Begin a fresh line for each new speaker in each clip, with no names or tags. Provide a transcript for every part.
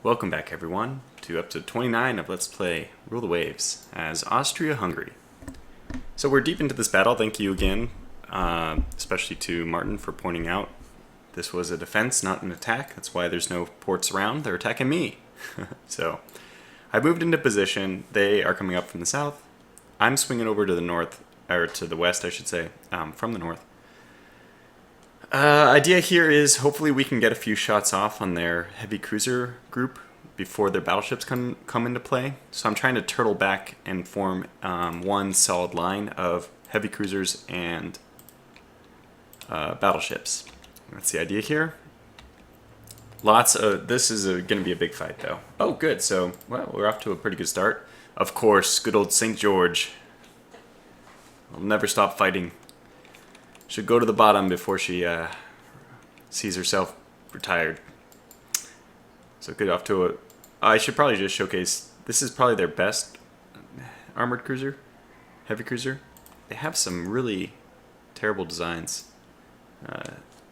Welcome back everyone to episode 29 of Let's Play Rule the Waves as Austria-Hungary. So we're deep into this battle. Thank you again, especially to Martin for pointing out this was a defense, not an attack. That's why there's no ports around. They're attacking me. So I moved into position. They are coming up from the south. I'm swinging over to the north, or to the west I should say, from the north. Idea here is hopefully we can get a few shots off on their heavy cruiser group before their battleships come into play. So I'm trying to turtle back and form one solid line of heavy cruisers and battleships. That's the idea here. This is going to be a big fight though. Oh good, so well, we're off to a pretty good start. Of course, good old St. George will never stop fighting. Should go to the bottom before she sees herself retired. So good, off to a... I should probably just showcase, this is probably their best armored cruiser, heavy cruiser. They have some really terrible designs.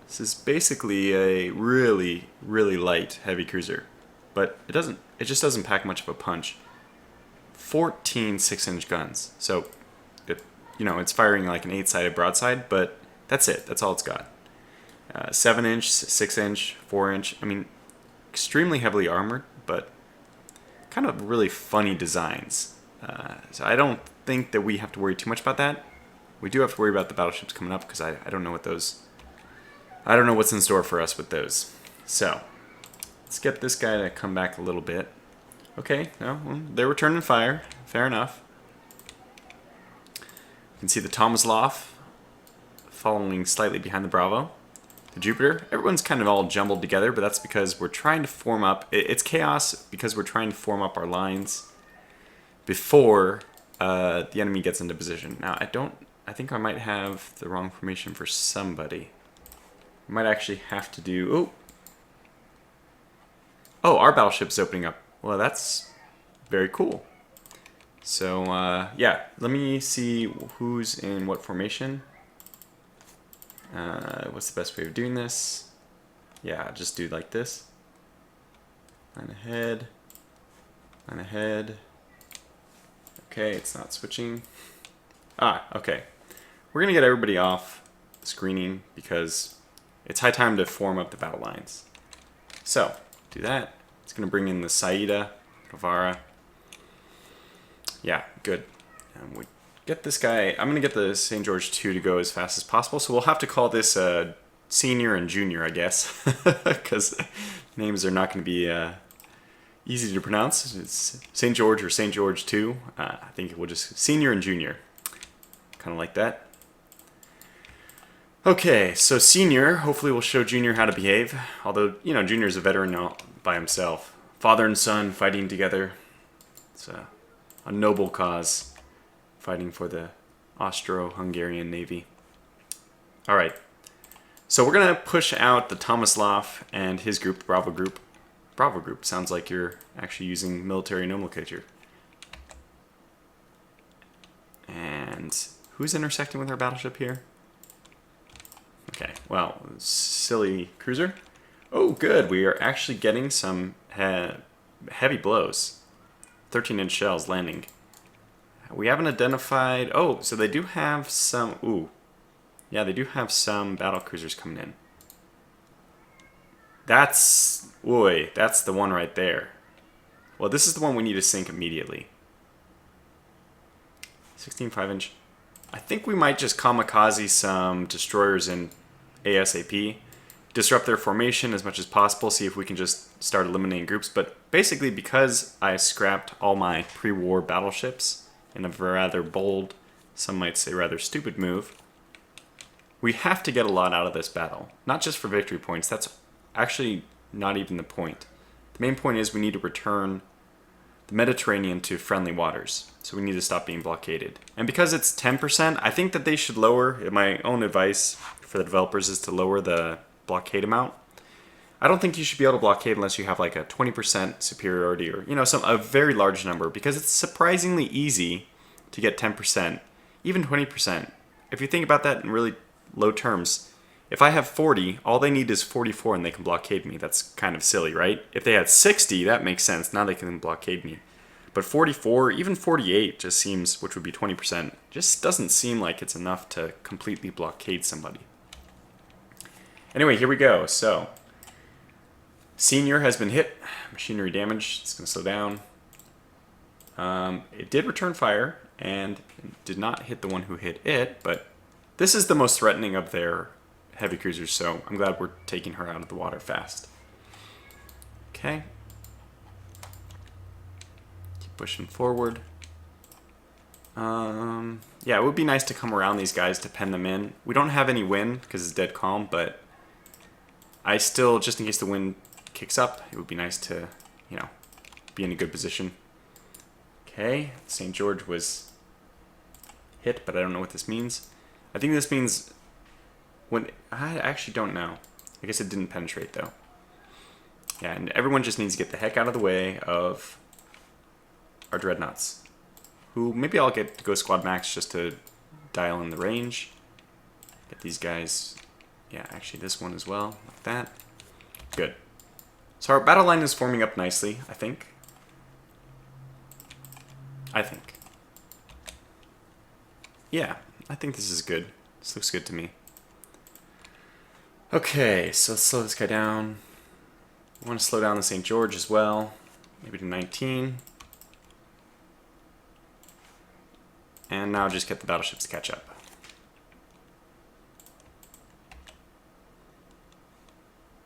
This is basically a really, really light heavy cruiser, but it just doesn't pack much of a punch. 14 6-inch guns, so it's firing like an 8-sided broadside, but that's it. That's all it's got. 7-inch, 6-inch, 4-inch. I mean, extremely heavily armored, but kind of really funny designs. So I don't think that we have to worry too much about that. We do have to worry about the battleships coming up because I don't know what those. I don't know what's in store for us with those. So let's get this guy to come back a little bit. Okay, no, well, they're returning fire. Fair enough. You can see the Tomislav following slightly behind the Bravo. The Jupiter, everyone's kind of all jumbled together, but that's because we're trying to form up, it's chaos because we're trying to form up our lines before the enemy gets into position. Now, I think I might have the wrong formation for somebody. I might actually have to do, oh, our battleship's opening up. Well, that's very cool. So, yeah, let me see who's in what formation. What's the best way of doing this? Yeah, just do like this. Line ahead. Line ahead. Okay, it's not switching. Okay. We're going to get everybody off the screening because it's high time to form up the battle lines. So, do that. It's going to bring in the Saida, Novara. Yeah, good. And we get this guy. I'm going to get the St. George 2 to go as fast as possible. So we'll have to call this senior and junior, I guess, because names are not going to be easy to pronounce. It's St. George or St. George 2. I think we'll just senior and junior, kind of like that. Okay, so senior, hopefully we'll show junior how to behave. Although, junior's a veteran all by himself. Father and son fighting together. It's a noble cause, fighting for the Austro-Hungarian Navy. Alright, so we're going to push out the Tomislav and his group, the Bravo group. Bravo group sounds like you're actually using military nomenclature. And who's intersecting with our battleship here? Okay, well, silly cruiser. Oh, good. We are actually getting some heavy blows. 13-inch shells landing. We haven't identified... Oh, so they do have some... Ooh. Yeah, they do have some battle cruisers coming in. That's... Ooh, that's the one right there. Well, this is the one we need to sink immediately. 16 5-inch. I think we might just kamikaze some destroyers in ASAP. Disrupt their formation as much as possible, see if we can just start eliminating groups. But basically, because I scrapped all my pre-war battleships in a rather bold, some might say rather stupid move, we have to get a lot out of this battle. Not just for victory points, that's actually not even the point. The main point is we need to return the Mediterranean to friendly waters. So we need to stop being blockaded. And because it's 10%, I think that they should lower, my own advice for the developers is to lower the blockade amount. I don't think you should be able to blockade unless you have like a 20% superiority or, a very large number, because it's surprisingly easy to get 10%, even 20%. If you think about that in really low terms, If I have 40, all they need is 44 and they can blockade me. That's kind of silly, right? If they had 60, that makes sense. Now they can blockade me. But 44, even 48 just seems, which would be 20%, just doesn't seem like it's enough to completely blockade somebody. Anyway, here we go. So, Senior has been hit. Machinery damage. It's going to slow down. It did return fire and did not hit the one who hit it, but this is the most threatening of their heavy cruisers, so I'm glad we're taking her out of the water fast. Okay. Keep pushing forward. Yeah, it would be nice to come around these guys to pen them in. We don't have any wind because it's dead calm, but I still, just in case the wind kicks up, it would be nice to, you know, be in a good position. Okay, St. George was hit, but I don't know what this means. I think this means when I actually don't know. I guess it didn't penetrate though. Yeah, and everyone just needs to get the heck out of the way of our Dreadnoughts. Who maybe I'll get to go squad max just to dial in the range. Get these guys. Yeah, actually this one as well, like that. Good. So our battle line is forming up nicely, I think. Yeah, I think this is good. This looks good to me. Okay, so let's slow this guy down. I want to slow down the St. George as well. Maybe to 19. And now just get the battleships to catch up.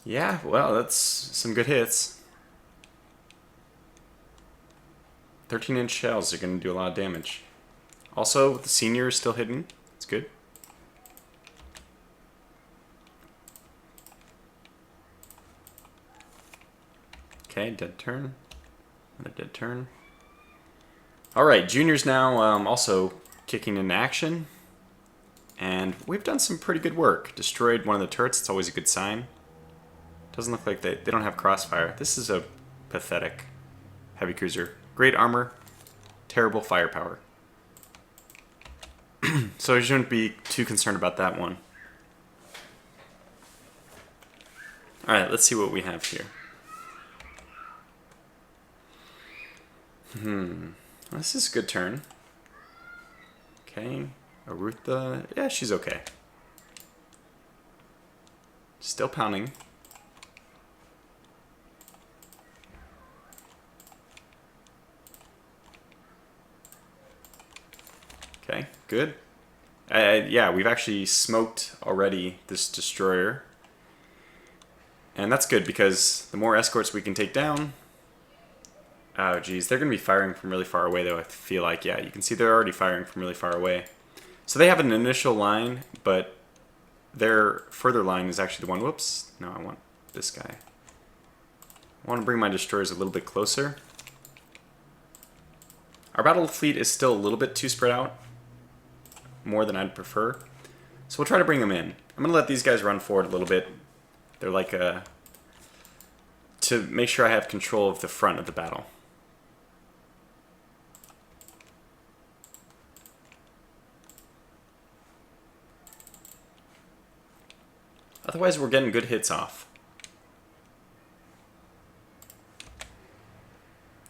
Yeah, well, that's some good hits. 13-inch shells are going to do a lot of damage. Also, the Senior is still hidden. It's good. Okay, dead turn. Another dead turn. Alright, Junior's now also kicking into action. And we've done some pretty good work. Destroyed one of the turrets. It's always a good sign. Doesn't look like they don't have crossfire. This is a pathetic heavy cruiser. Great armor, terrible firepower. So I shouldn't be too concerned about that one. Alright, let's see what we have here. This is a good turn. Okay, Arutha, yeah, she's okay. Still pounding. Okay, good. Yeah, we've actually smoked already this destroyer. And that's good because the more escorts we can take down... Oh, geez. They're going to be firing from really far away, though, I feel like. Yeah, you can see they're already firing from really far away. So they have an initial line, but their further line is actually the one... Whoops. No, I want this guy. I want to bring my destroyers a little bit closer. Our battle fleet is still a little bit too spread out. More than I'd prefer. So we'll try to bring them in. I'm going to let these guys run forward a little bit. They're like a... to make sure I have control of the front of the battle. Otherwise, we're getting good hits off.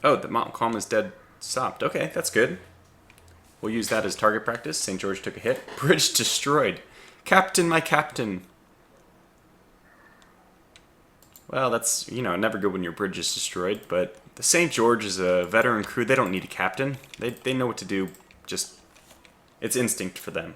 Oh, the Mountain Calm is dead stopped. Okay, that's good. We'll use that as target practice. St. George took a hit. Bridge destroyed. Captain, my captain. Well, that's, you know, never good when your bridge is destroyed, but the St. George is a veteran crew. They don't need a captain. They know what to do. Just, it's instinct for them.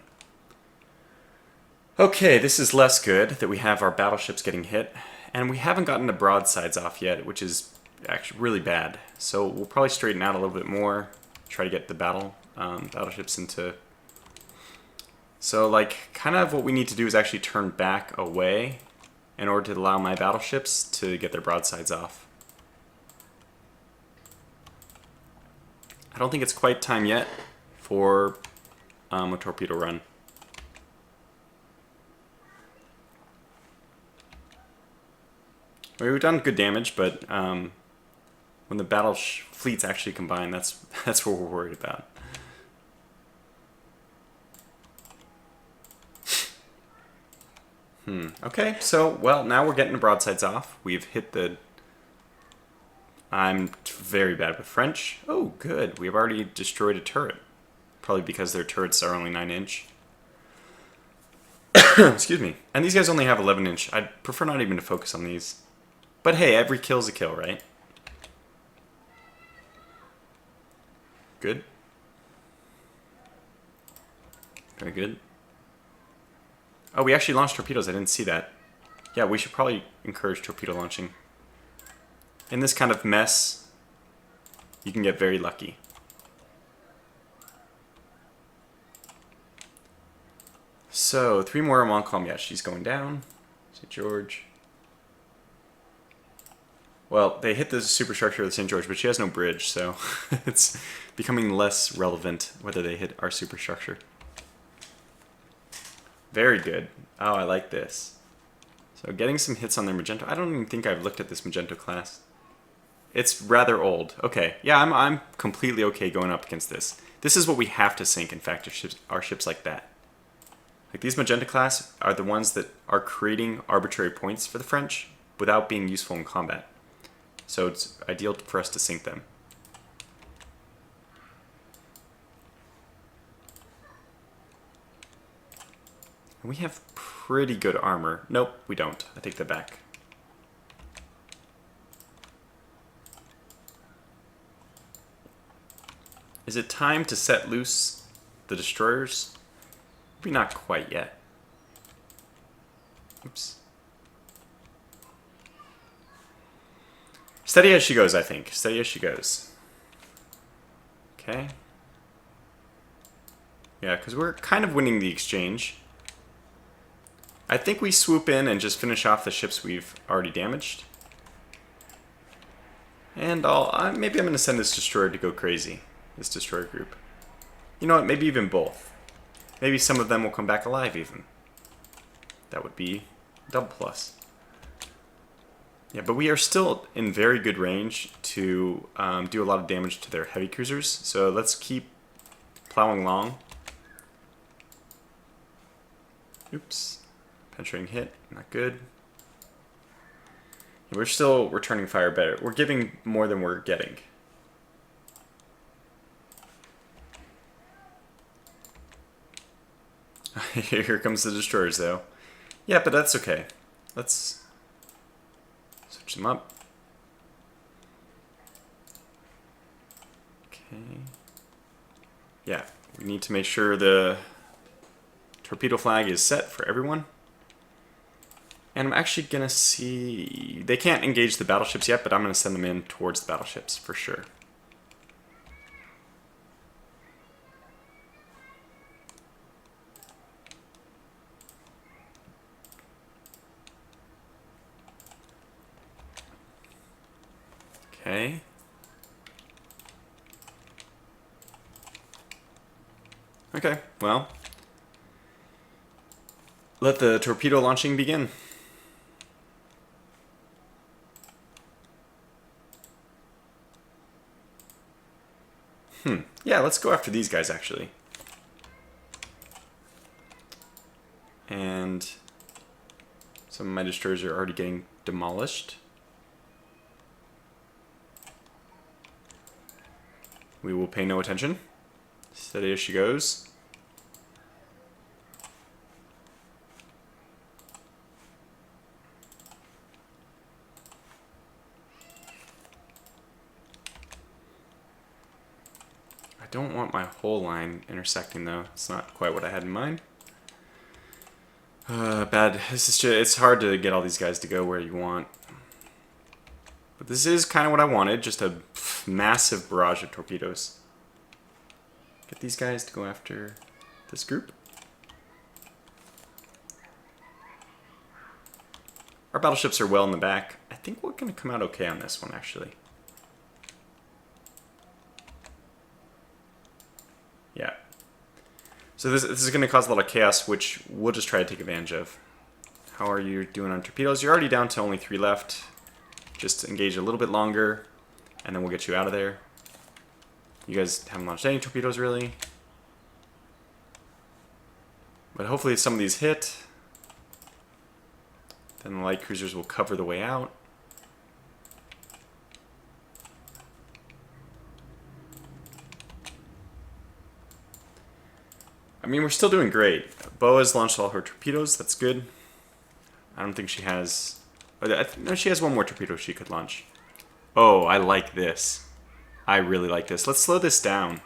Okay, this is less good that we have our battleships getting hit, and we haven't gotten the broadsides off yet, which is actually really bad. So we'll probably straighten out a little bit more, try to get the battleships into... So, like, kind of what we need to do is actually turn back away in order to allow my battleships to get their broadsides off. I don't think it's quite time yet for a torpedo run. I mean, we've done good damage, but when the battle fleets actually combine, that's what we're worried about. Okay, so, well, now we're getting the broadsides off. We've hit the... I'm very bad with French. Oh, good. We've already destroyed a turret. Probably because their turrets are only 9-inch. Excuse me. And these guys only have 11-inch. I'd prefer not even to focus on these. But hey, every kill's a kill, right? Good. Very good. Oh, we actually launched torpedoes. I didn't see that. Yeah, we should probably encourage torpedo launching. In this kind of mess, you can get very lucky. So, 3 more in Montcalm. Yeah, she's going down. St. George. Well, they hit the superstructure of the St. George, but she has no bridge, so it's becoming less relevant whether they hit our superstructure. Very good. Oh, I like this. So getting some hits on their Magento. I don't even think I've looked at this Magento class. It's rather old. Okay, yeah, I'm completely okay going up against this. This is what we have to sink, in fact, our ships like that. Like, these Magenta class are the ones that are creating arbitrary points for the French without being useful in combat. So it's ideal for us to sink them. And we have pretty good armor. Nope, we don't. I take that back. Is it time to set loose the destroyers? Maybe not quite yet. Oops. Steady as she goes, I think. Steady as she goes. Okay. Yeah, because we're kind of winning the exchange. I think we swoop in and just finish off the ships we've already damaged. And maybe I'm going to send this destroyer to go crazy. This destroyer group. You know what? Maybe even both. Maybe some of them will come back alive even. That would be double plus. Yeah, but we are still in very good range to do a lot of damage to their heavy cruisers. So let's keep plowing along. Oops. Penetrating hit. Not good. We're still returning fire better. We're giving more than we're getting. Here comes the destroyers, though. Yeah, but that's okay. Let's switch them up. Okay. Yeah, we need to make sure the torpedo flag is set for everyone. And I'm actually going to see... They can't engage the battleships yet, but I'm going to send them in towards the battleships for sure. Okay. Okay, well. Let the torpedo launching begin. Yeah, let's go after these guys, actually. And some of my destroyers are already getting demolished. We will pay no attention. Steady as she goes. I don't want my whole line intersecting, though. It's not quite what I had in mind. Bad. This is just, it's hard to get all these guys to go where you want. But this is kind of what I wanted, just a massive barrage of torpedoes. Get these guys to go after this group. Our battleships are well in the back. I think we're going to come out okay on this one, actually. Yeah. So this is going to cause a lot of chaos, which we'll just try to take advantage of. How are you doing on torpedoes? You're already down to only 3 left. Just engage a little bit longer, and then we'll get you out of there. You guys haven't launched any torpedoes, really. But hopefully some of these hit. Then the light cruisers will cover the way out. I mean, we're still doing great. Boa's launched all her torpedoes. That's good. I don't think she has... No, she has one more torpedo she could launch. Oh, I like this. I really like this. Let's slow this down.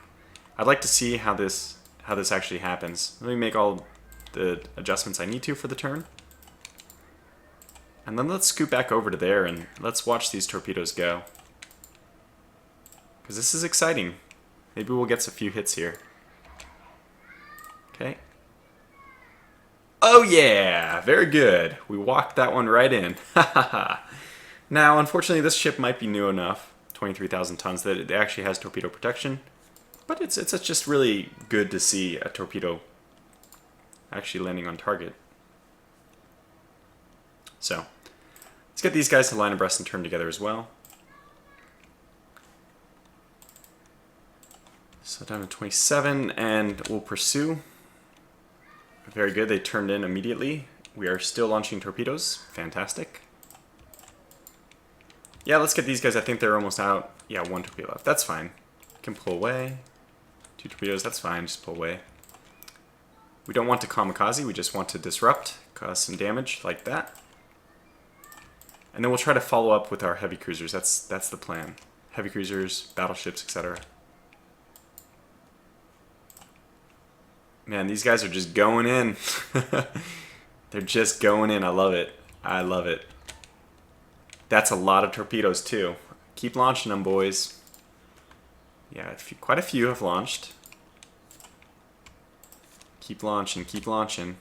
I'd like to see how this actually happens. Let me make all the adjustments I need to for the turn. And then let's scoot back over to there and let's watch these torpedoes go. Because this is exciting. Maybe we'll get a few hits here. Okay. Oh yeah! Very good. We walked that one right in. Now, unfortunately, this ship might be new enough, 23,000 tons, that it actually has torpedo protection. But it's just really good to see a torpedo actually landing on target. So, let's get these guys to line abreast and turn together as well. So down to 27, and we'll pursue. Very good, they turned in immediately. We are still launching torpedoes. Fantastic. Yeah, let's get these guys. I think they're almost out. Yeah, one torpedo left. That's fine. Can pull away. 2 torpedoes, that's fine. Just pull away. We don't want to kamikaze. We just want to disrupt, cause some damage like that. And then we'll try to follow up with our heavy cruisers. That's the plan. Heavy cruisers, battleships, etc. Man, these guys are just going in. They're just going in. I love it. I love it. That's a lot of torpedoes, too. Keep launching them, boys. Yeah, quite a few have launched. Keep launching, keep launching.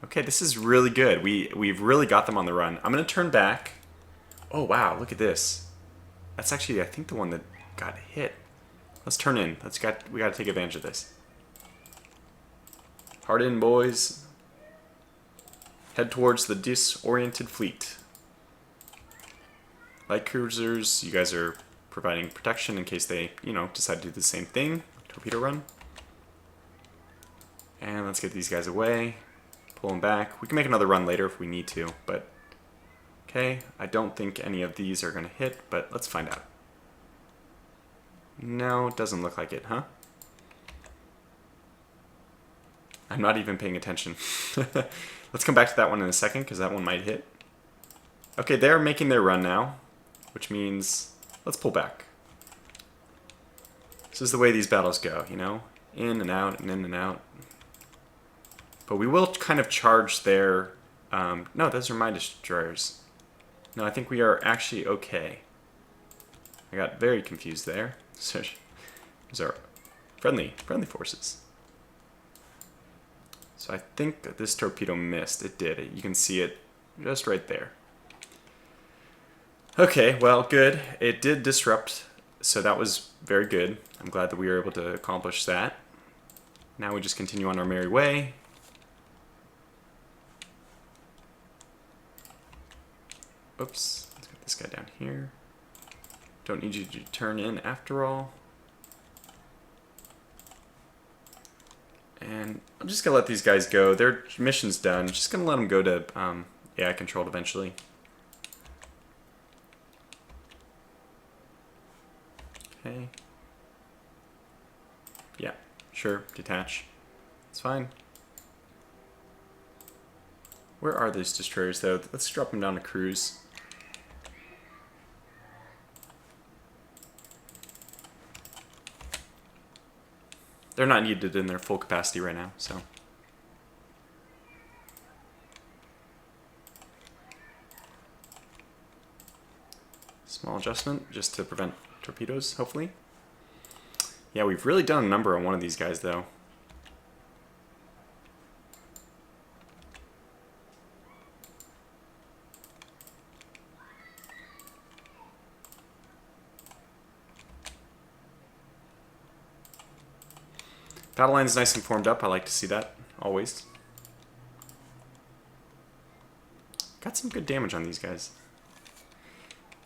Okay, this is really good. We've really got them on the run. I'm going to turn back. Oh, wow, look at this. That's actually, I think, the one that got hit. Let's turn in. We got to take advantage of this. Hard in, boys. Head towards the disoriented fleet. Light cruisers, you guys are providing protection in case they, decide to do the same thing. Torpedo run. And let's get these guys away. Pull them back. We can make another run later if we need to, but... Okay, I don't think any of these are going to hit, but let's find out. No, it doesn't look like it, huh? I'm not even paying attention. Let's come back to that one in a second, because that one might hit. Okay, they're making their run now, which means let's pull back. This is the way these battles go, In and out and in and out. But we will kind of charge their... no, those are my destroyers. No, I think we are actually okay. I got very confused there. So, those are friendly forces. So I think that this torpedo missed. It did. You can see it just right there. Okay, well, good. It did disrupt, so that was very good. I'm glad that we were able to accomplish that. Now we just continue on our merry way. Oops, let's get this guy down here. Don't need you to turn in after all. And I'm just going to let these guys go. Their mission's done. Just going to let them go to AI controlled eventually. Okay. Yeah, sure, detach. It's fine. Where are these destroyers, though? Let's drop them down to cruise. They're not needed in their full capacity right now, so. Small adjustment, just to prevent torpedoes, hopefully. Yeah, we've really done a number on one of these guys, though. Battle line's nice and formed up. I like to see that, always. Got some good damage on these guys.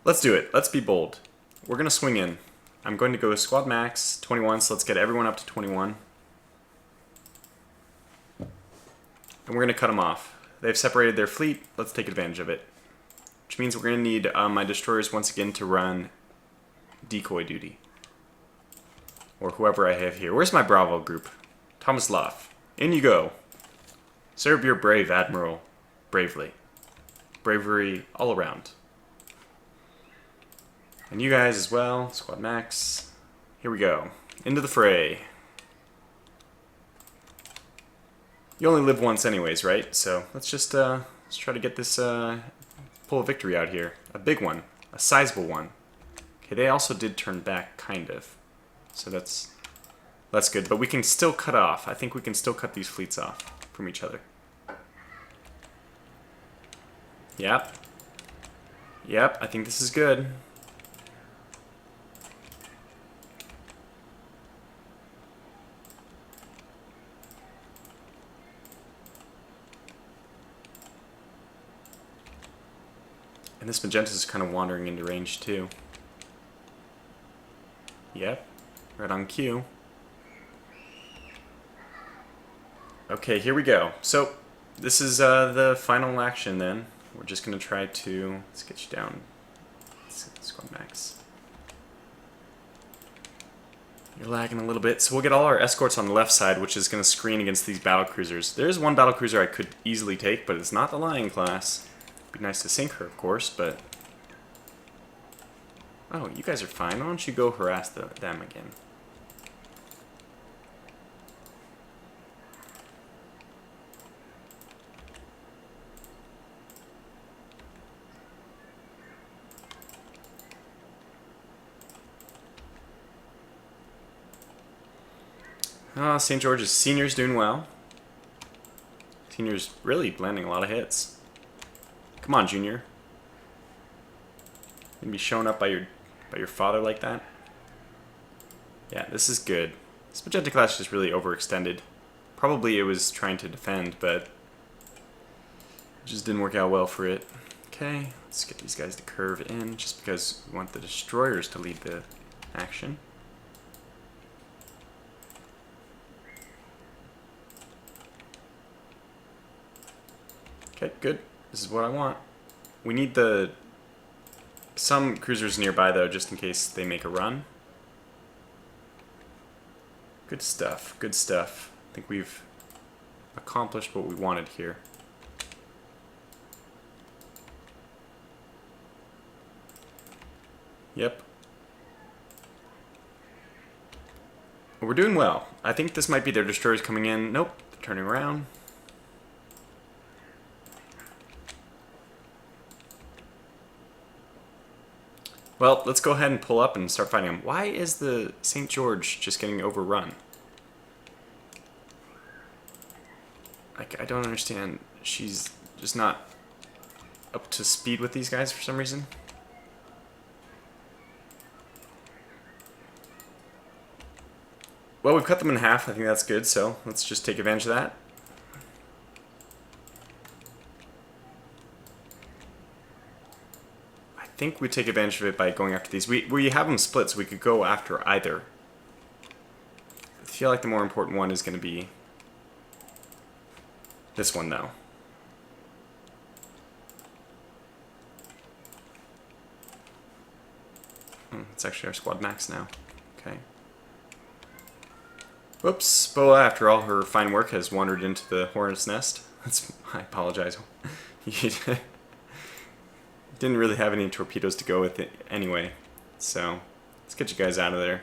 Let's do it. Let's be bold. We're going to swing in. I'm going to go squad max, 21, so let's get everyone up to 21. And we're going to cut them off. They've separated their fleet. Let's take advantage of it. Which means we're going to need my destroyers once again to run decoy duty. Or whoever I have here. Where's my Bravo group? Tomislav. In you go. Serve your brave admiral bravely. Bravery all around. And you guys as well. Squad Max. Here we go. Into the fray. You only live once anyways, right? So let's just let's try to get this pull a victory out here. A big one. A sizable one. Okay, they also did turn back, kind of. So that's good. But we can still cut off. I think we can still cut these fleets off from each other. Yep. Yep, I think this is good. And this magenta is kind of wandering into range too. Yep, right on cue. Okay, here we go. So this is the final action then. We're just going to try to... Let's get you down. Squad Max. You're lagging a little bit. So we'll get all our escorts on the left side, which is going to screen against these battlecruisers. There's one battlecruiser I could easily take, but it's not the Lion class. It'd be nice to sink her, of course, but... Oh, you guys are fine. Why don't you go harass them again? St. George's Senior's doing well. Senior's really landing a lot of hits. Come on, Junior. You gonna be shown up by your father like that? Yeah, this is good. This magenta class just really overextended. Probably it was trying to defend, but it just didn't work out well for it. Okay, let's get these guys to curve in, just because we want the destroyers to lead the action. Okay, good. This is what I want. We need some cruisers nearby, though, just in case they make a run. Good stuff. Good stuff. I think we've accomplished what we wanted here. Yep. We're doing well. I think this might be their destroyers coming in. Nope. They're turning around. Well, let's go ahead and pull up and start fighting them. Why is the St. George just getting overrun? Like, I don't understand. She's just not up to speed with these guys for some reason. Well, we've cut them in half. I think that's good, so let's just take advantage of that. I think we take advantage of it by going after these. We have them split, so we could go after either. I feel like the more important one is going to be this one, though. It's actually our squad max now. Okay. Whoops, Boa, after all her fine work, has wandered into the hornet's nest. I apologize. Didn't really have any torpedoes to go with it anyway, so let's get you guys out of there.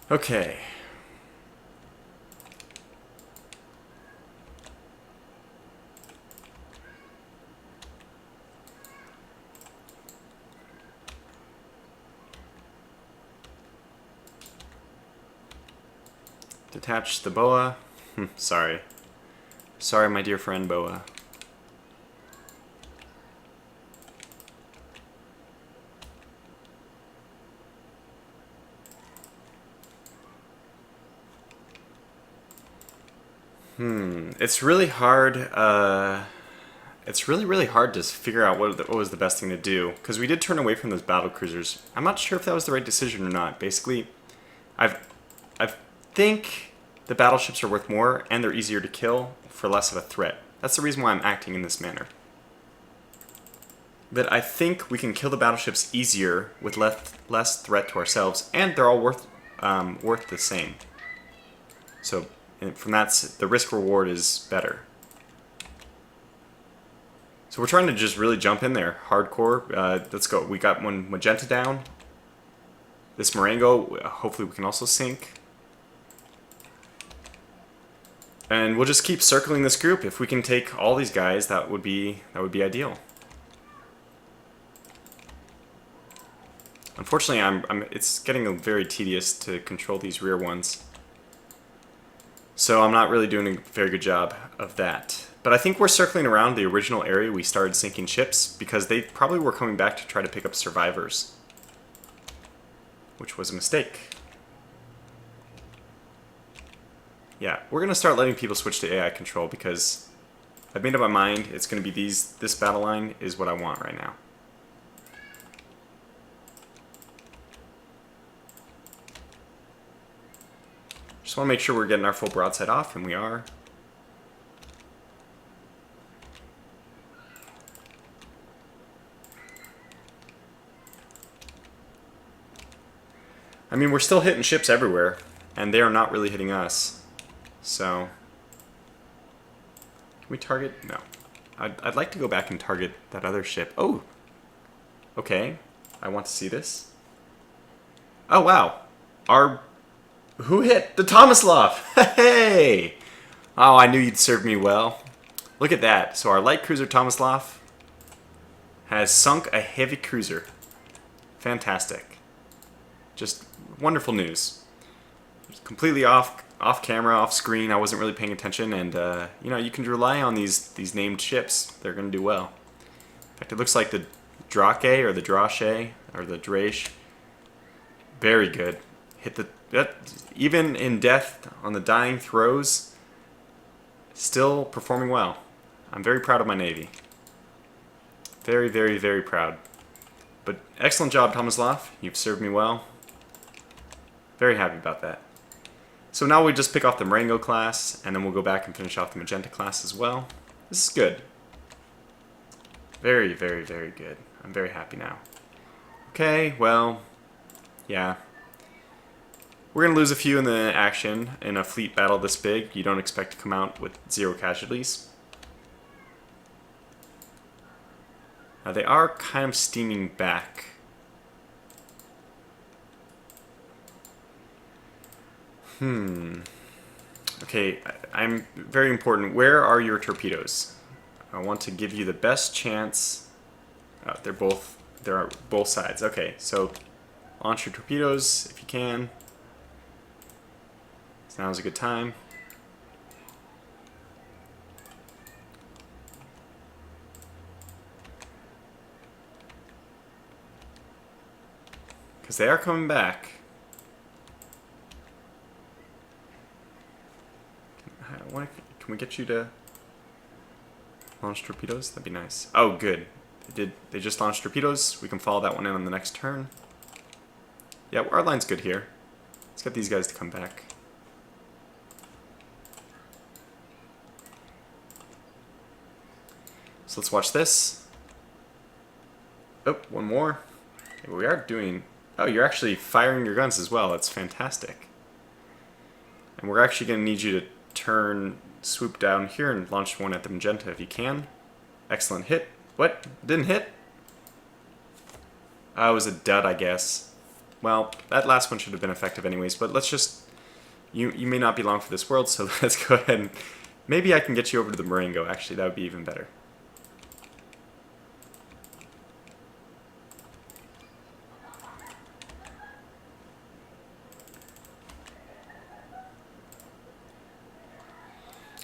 Okay. Detach the boa. Sorry. Sorry, my dear friend Boa. It's really hard. it's really, really hard to figure out what was the best thing to do, because we did turn away from those battle cruisers. I'm not sure if that was the right decision or not. Basically, I think the battleships are worth more, and they're easier to kill for less of a threat. That's the reason why I'm acting in this manner. But I think we can kill the battleships easier with less threat to ourselves, and they're all worth the same. So from that, the risk reward is better. So we're trying to just really jump in there, hardcore. Let's go. We got one magenta down. This Marengo, hopefully we can also sink. And we'll just keep circling this group. If we can take all these guys, that would be ideal. Unfortunately, it's getting very tedious to control these rear ones. So I'm not really doing a very good job of that. But I think we're circling around the original area we started sinking ships, because they probably were coming back to try to pick up survivors. Which was a mistake. Yeah, we're going to start letting people switch to AI control, because I've made up my mind. It's going to be this battle line is what I want right now. Just want to make sure we're getting our full broadside off, and we are. I mean, we're still hitting ships everywhere, and they are not really hitting us. So, can we target? No. I'd like to go back and target that other ship. Oh! Okay. I want to see this. Oh, wow. Who hit? The Tomislav! Hey! Oh, I knew you'd serve me well. Look at that. So our light cruiser Tomislav has sunk a heavy cruiser. Fantastic. Just wonderful news. Completely off camera, off screen. I wasn't really paying attention, and you know, you can rely on these named ships. They're going to do well. In fact, it looks like the Drake or the Drache or the Drache. Very good. Hit the even in death on the dying throws, still performing well. I'm very proud of my Navy. Very, very, very proud. But excellent job, Tomislav. You've served me well. Very happy about that. So now we just pick off the Marengo class, and then we'll go back and finish off the Magenta class as well. This is good. Very, very, very good. I'm very happy now. Okay, well, yeah. We're going to lose a few in the action. In a fleet battle this big, you don't expect to come out with 0 casualties. Now they are kind of steaming back. Okay, I'm very important. Where are your torpedoes? I want to give you the best chance. Oh, they're both sides. Okay, so launch your torpedoes if you can. So now's a good time. Because they are coming back. Can we get you to launch torpedoes? That'd be nice. Oh, good. They just launched torpedoes. We can follow that one in on the next turn. Yeah, our line's good here. Let's get these guys to come back. So let's watch this. Oh, one more. Okay, we are doing... Oh, you're actually firing your guns as well. That's fantastic. And we're actually going to need you to swoop down here and launch one at the Magenta if you can. Excellent hit. What? Didn't hit? It was a dud, I guess. Well, that last one should have been effective anyways, but let's just... You may not be long for this world, so let's go ahead and... Maybe I can get you over to the Marengo, actually. That would be even better.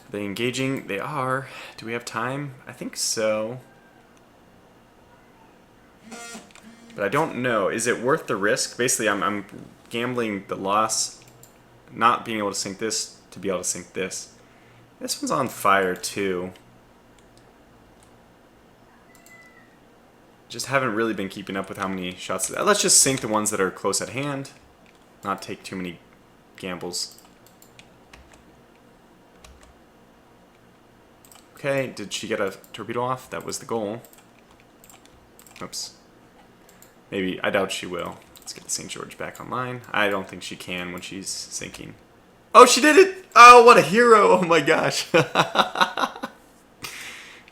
Are they engaging? They are. Do we have time? I think so. But I don't know. Is it worth the risk? Basically, I'm gambling the loss, not being able to sink this, to be able to sink this. This one's on fire, too. Just haven't really been keeping up with how many shots. Let's just sink the ones that are close at hand. Not take too many gambles. Okay, did she get a torpedo off? That was the goal. Oops. Maybe, I doubt she will. Let's get the St. George back online. I don't think she can when she's sinking. Oh, she did it! Oh, what a hero! Oh my gosh.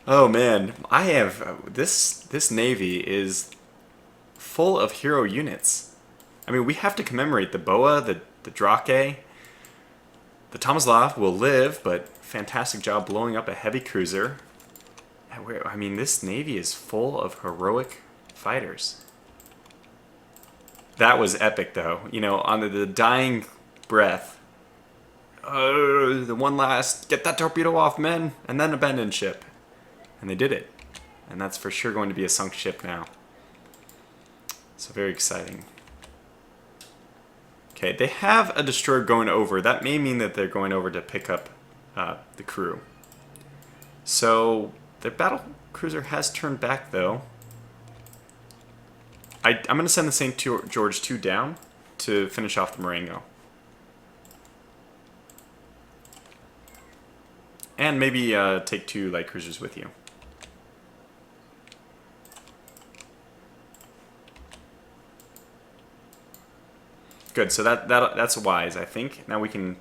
Oh man, I have, this Navy is full of hero units. I mean, we have to commemorate the Boa, the Drake. The Tomislav will live, but fantastic job blowing up a heavy cruiser. I mean, this Navy is full of heroic fighters. That was epic, though. You know, on the dying breath. The one last, get that torpedo off, men, and then abandon ship. And they did it. And that's for sure going to be a sunk ship now. So very exciting. Okay, they have a destroyer going over. That may mean that they're going over to pick up the crew. So their battle cruiser has turned back, though. I'm going to send the St. George 2 down to finish off the Marengo. And maybe take 2 light cruisers with you. Good, so that's wise, I think. Now we can...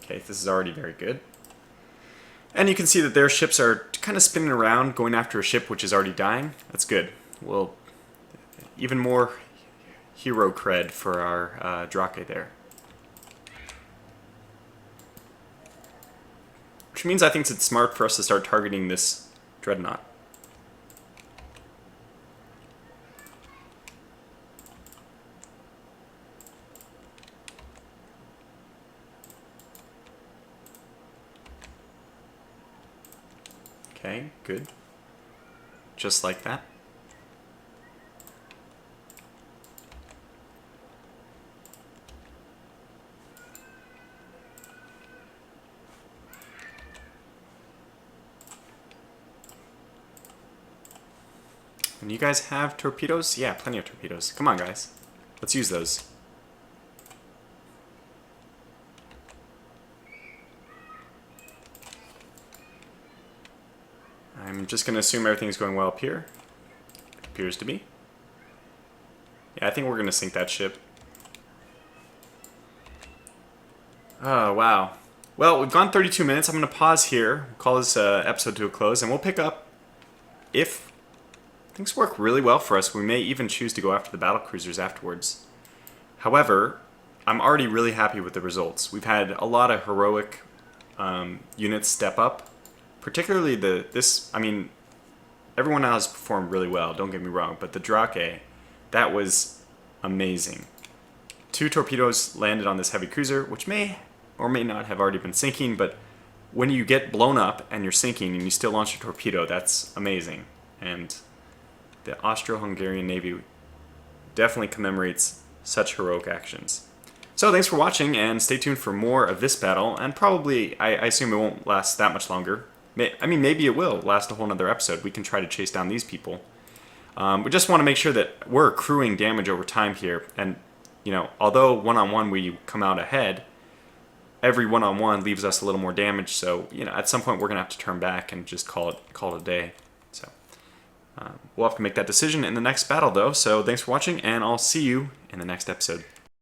Okay, this is already very good. And you can see that their ships are kind of spinning around, going after a ship which is already dying. That's good. Well, even more hero cred for our Drake there. Which means I think it's smart for us to start targeting this Dreadnought. Okay, good. Just like that. And you guys have torpedoes? Yeah, plenty of torpedoes. Come on, guys. Let's use those. I'm just going to assume everything's going well up here. It appears to be. Yeah, I think we're going to sink that ship. Oh, wow. Well, we've gone 32 minutes. I'm going to pause here, call this episode to a close, and we'll pick up. If things work really well for us, we may even choose to go after the battle cruisers afterwards. However, I'm already really happy with the results. We've had a lot of heroic units step up. Particularly I mean, everyone else performed really well, don't get me wrong, but the Drake, that was amazing. 2 torpedoes landed on this heavy cruiser, which may or may not have already been sinking, but when you get blown up and you're sinking and you still launch a torpedo, that's amazing. And the Austro-Hungarian Navy definitely commemorates such heroic actions. So thanks for watching, and stay tuned for more of this battle, and probably, I assume it won't last that much longer. I mean, maybe it will last a whole nother episode. We can try to chase down these people. We just want to make sure that we're accruing damage over time here. And, you know, although one-on-one we come out ahead, every one-on-one leaves us a little more damage. So, you know, at some point we're going to have to turn back and just call it a day. So, we'll have to make that decision in the next battle, though. So thanks for watching, and I'll see you in the next episode.